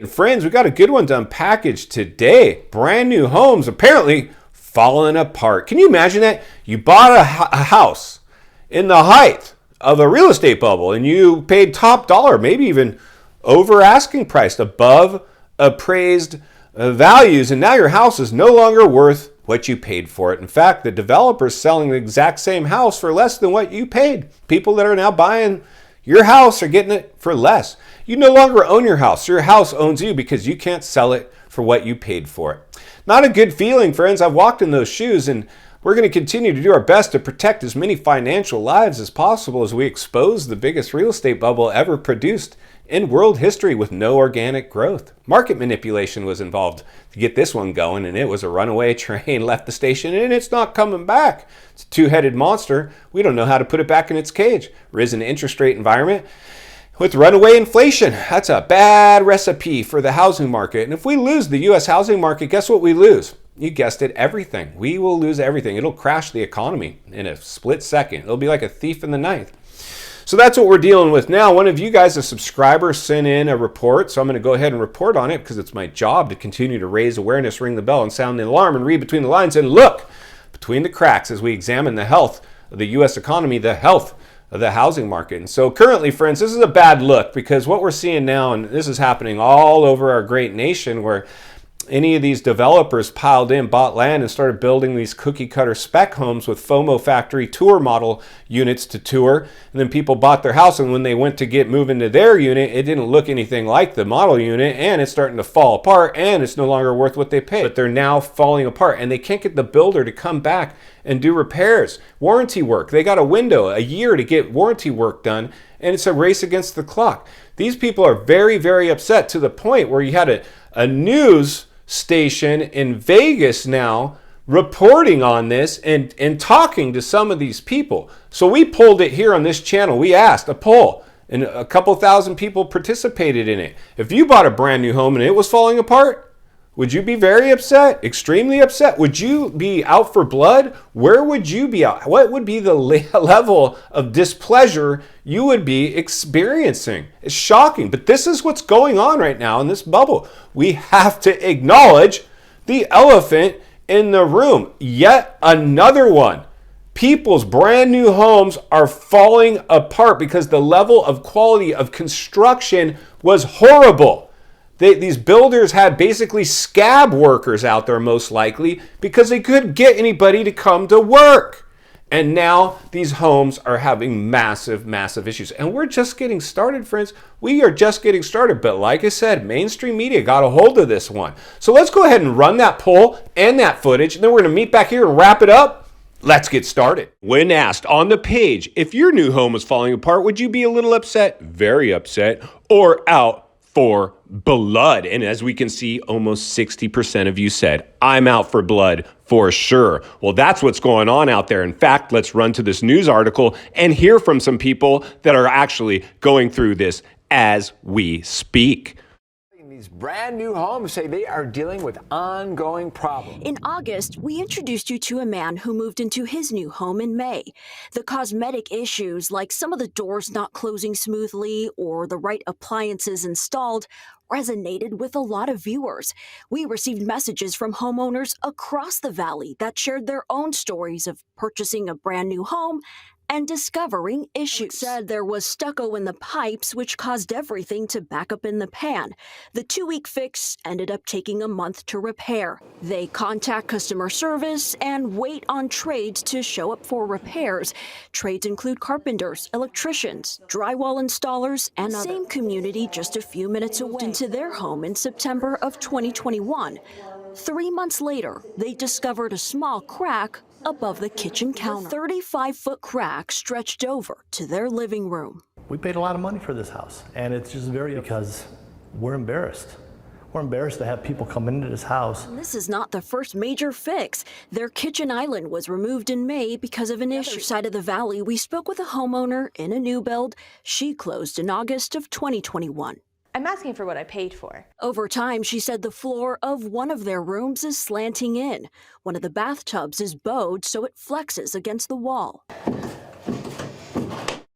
And friends, we got a good one to unpackage today. Brand new homes apparently falling apart. Can you imagine that? You bought a house in the height of a real estate bubble and you paid top dollar, maybe even over asking price, above appraised values, and now your house is no longer worth what you paid for it. In fact, the developer's selling the exact same house for less than what you paid. People that are now buying your house are getting it for less. You no longer own your house. Your house owns you because you can't sell it for what you paid for it. Not a good feeling, friends. I've walked in those shoes, and we're going to continue to do our best to protect as many financial lives as possible as we expose the biggest real estate bubble ever produced in world history with no organic growth. Market manipulation was involved to get this one going, and it was a runaway train, left the station, and it's not coming back. It's a two-headed monster. We don't know how to put it back in its cage. Risen interest rate environment with runaway inflation. That's a bad recipe for the housing market. And if we lose the U.S. housing market, guess what we lose? You guessed it, everything. We will lose everything. It'll crash the economy in a split second. It'll be like a thief in the night. So that's what we're dealing with now. One of you guys, a subscriber, sent in a report. So I'm going to go ahead and report on it because it's my job to continue to raise awareness, ring the bell, and sound the alarm and read between the lines and look between the cracks as we examine the health of the U.S. economy, the health of the housing market. And so currently, friends, this is a bad look because what we're seeing now, and this is happening all over our great nation, where any of these developers piled in, bought land, and started building these cookie cutter spec homes with FOMO factory tour model units to tour. And then people bought their house, and when they went to move into their unit, it didn't look anything like the model unit, and it's starting to fall apart, and it's no longer worth what they paid. But they're now falling apart, and they can't get the builder to come back and do repairs, warranty work. They got a window, a year, to get warranty work done, and it's a race against the clock. These people are very, very upset, to the point where you had a news station in Vegas now reporting on this and talking to some of these people. So we pulled it here on this channel. We asked a poll, and a couple thousand people participated in it. If you bought a brand new home and it was falling apart, would you be very upset? Extremely upset? Would you be out for blood? Where would you be out? What would be the level of displeasure you would be experiencing? It's shocking, but this is what's going on right now in this bubble. We have to acknowledge the elephant in the room. Yet another one. People's brand new homes are falling apart because the level of quality of construction was horrible. These builders had basically scab workers out there, most likely, because they couldn't get anybody to come to work. And now these homes are having massive, massive issues. And we're just getting started, friends. We are just getting started. But like I said, mainstream media got a hold of this one. So let's go ahead and run that poll and that footage, and then we're going to meet back here and wrap it up. Let's get started. When asked on the page, if your new home is falling apart, would you be a little upset, very upset, or out for blood? And as we can see, almost 60% of you said, I'm out for blood for sure. Well, that's what's going on out there. In fact, let's run to this news article and hear from some people that are actually going through this as we speak. These brand new homes say they are dealing with ongoing problems. In August, we introduced you to a man who moved into his new home in May. The cosmetic issues, like some of the doors not closing smoothly or the right appliances installed, resonated with a lot of viewers. We received messages from homeowners across the valley that shared their own stories of purchasing a brand new home and discovering issues. Said there was stucco in the pipes, which caused everything to back up in the pan. The 2-week fix ended up taking a month to repair. They contact customer service and wait on trades to show up for repairs. Trades include carpenters, electricians, drywall installers, and others. Same community just a few minutes away into their home in September of 2021. 3 months later, they discovered a small crack above the kitchen counter. The 35-foot crack stretched over to their living room. We paid a lot of money for this house, and it's just because we're embarrassed. We're embarrassed to have people come into this house. And this is not the first major fix. Their kitchen island was removed in May because of an issue. Other side of the valley, we spoke with a homeowner in a new build. She closed in August of 2021. I'm asking for what I paid for. Over time, she said the floor of one of their rooms is slanting in. One of the bathtubs is bowed, so it flexes against the wall.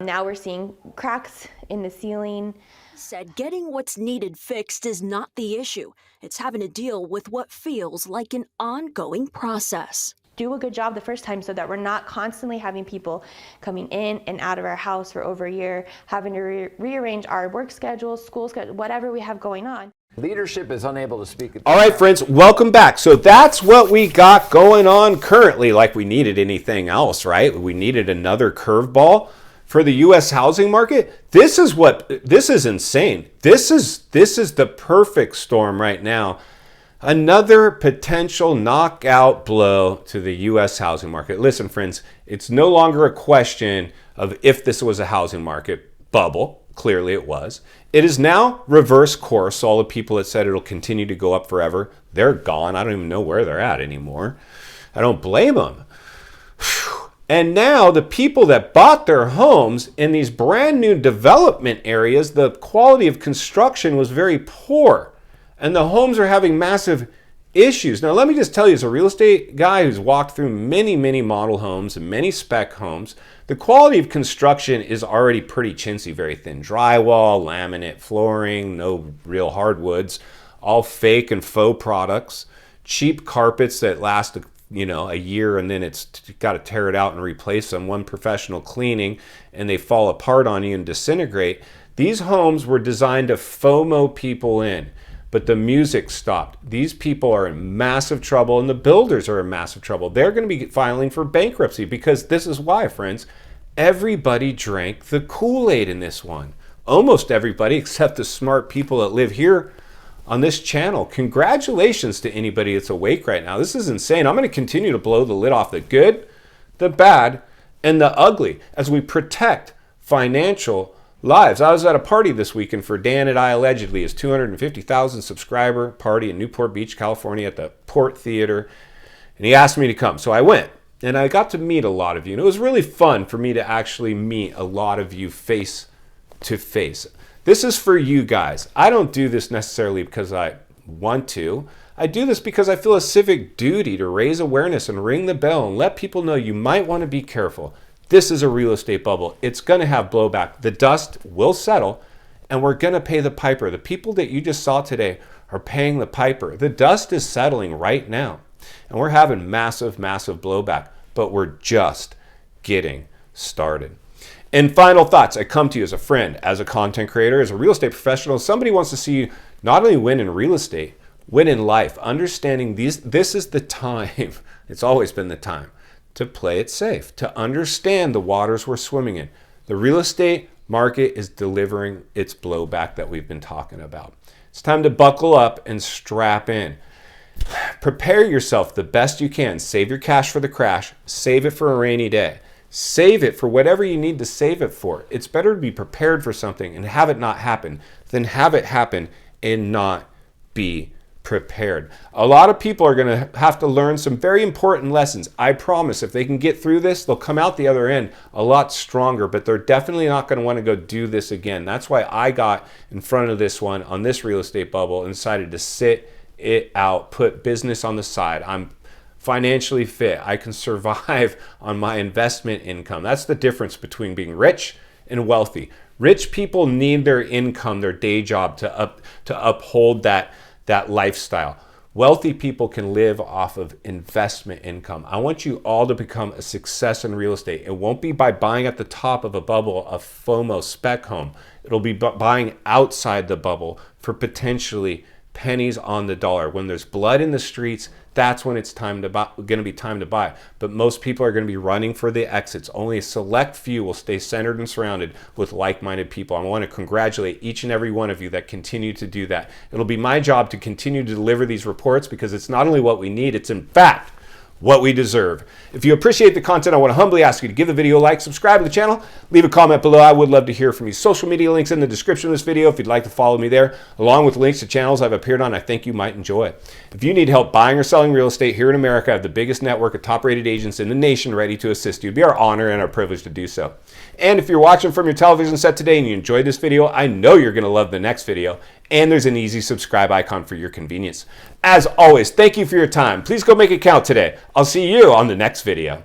Now we're seeing cracks in the ceiling. Said getting what's needed fixed is not the issue. It's having to deal with what feels like an ongoing process. Do a good job the first time so that we're not constantly having people coming in and out of our house for over a year, having to rearrange our work schedules, school schedule, whatever we have going on. Leadership is unable to speak. All right, friends, welcome back. So that's what we got going on currently. Like we needed anything else, right? We needed another curveball for the U.S. housing market. This is insane. This is the perfect storm right now. Another potential knockout blow to the U.S. housing market. Listen, friends, it's no longer a question of if this was a housing market bubble. Clearly it was. It is now reverse course. All the people that said it'll continue to go up forever, they're gone. I don't even know where they're at anymore. I don't blame them. And now the people that bought their homes in these brand new development areas, the quality of construction was very poor. And the homes are having massive issues. Now, let me just tell you, as a real estate guy who's walked through many, many model homes and many spec homes, the quality of construction is already pretty chintzy, very thin drywall, laminate flooring, no real hardwoods, all fake and faux products, cheap carpets that last a year and then it's got to tear it out and replace them, one professional cleaning, and they fall apart on you and disintegrate. These homes were designed to FOMO people in. But the music stopped. These people are in massive trouble and the builders are in massive trouble. They're going to be filing for bankruptcy because this is why, friends, everybody drank the Kool-Aid in this one. Almost everybody except the smart people that live here on this channel. Congratulations to anybody that's awake right now. This is insane. I'm going to continue to blow the lid off the good, the bad, and the ugly as we protect financial lives. I was at a party this weekend for Dan and I, allegedly his 250,000 subscriber party in Newport Beach, California at the Port Theater. And he asked me to come. So I went and I got to meet a lot of you. And it was really fun for me to actually meet a lot of you face to face. This is for you guys. I don't do this necessarily because I want to. I do this because I feel a civic duty to raise awareness and ring the bell and let people know you might want to be careful. This is a real estate bubble. It's going to have blowback. The dust will settle, and we're going to pay the piper. The people that you just saw today are paying the piper. The dust is settling right now, and we're having massive, massive blowback, but we're just getting started. And final thoughts. I come to you as a friend, as a content creator, as a real estate professional. Somebody wants to see you not only win in real estate, win in life. Understanding this is the time. It's always been the time to play it safe, to understand the waters we're swimming in. The real estate market is delivering its blowback that we've been talking about. It's time to buckle up and strap in. Prepare yourself the best you can. Save your cash for the crash. Save it for a rainy day. Save it for whatever you need to save it for. It's better to be prepared for something and have it not happen than have it happen and not be prepared. A lot of people are going to have to learn some very important lessons. I promise if they can get through this, they'll come out the other end a lot stronger, but they're definitely not going to want to go do this again. That's why I got in front of this one on this real estate bubble and decided to sit it out, put business on the side. I'm financially fit. I can survive on my investment income. That's the difference between being rich and wealthy. Rich people need their income, their day job to uphold that lifestyle. Wealthy people can live off of investment income. I want you all to become a success in real estate. It won't be by buying at the top of a bubble, a FOMO spec home. It'll be buying outside the bubble for potentially pennies on the dollar. When there's blood in the streets, that's when it's going to be time to buy. But most people are going to be running for the exits. Only a select few will stay centered and surrounded with like-minded people. I want to congratulate each and every one of you that continue to do that. It'll be my job to continue to deliver these reports because it's not only what we need, it's in fact what we deserve. If you appreciate the content, I want to humbly ask you to give the video a like, subscribe to the channel, leave a comment below. I would love to hear from you. Social media links in the description of this video if you'd like to follow me there, along with links to channels I've appeared on I think you might enjoy. If you need help buying or selling real estate here in America, I have the biggest network of top-rated agents in the nation ready to assist you. It'd be our honor and our privilege to do so. And if you're watching from your television set today and you enjoyed this video, I know you're going to love the next video. And there's an easy subscribe icon for your convenience. As always, thank you for your time. Please go make it count today. I'll see you on the next video.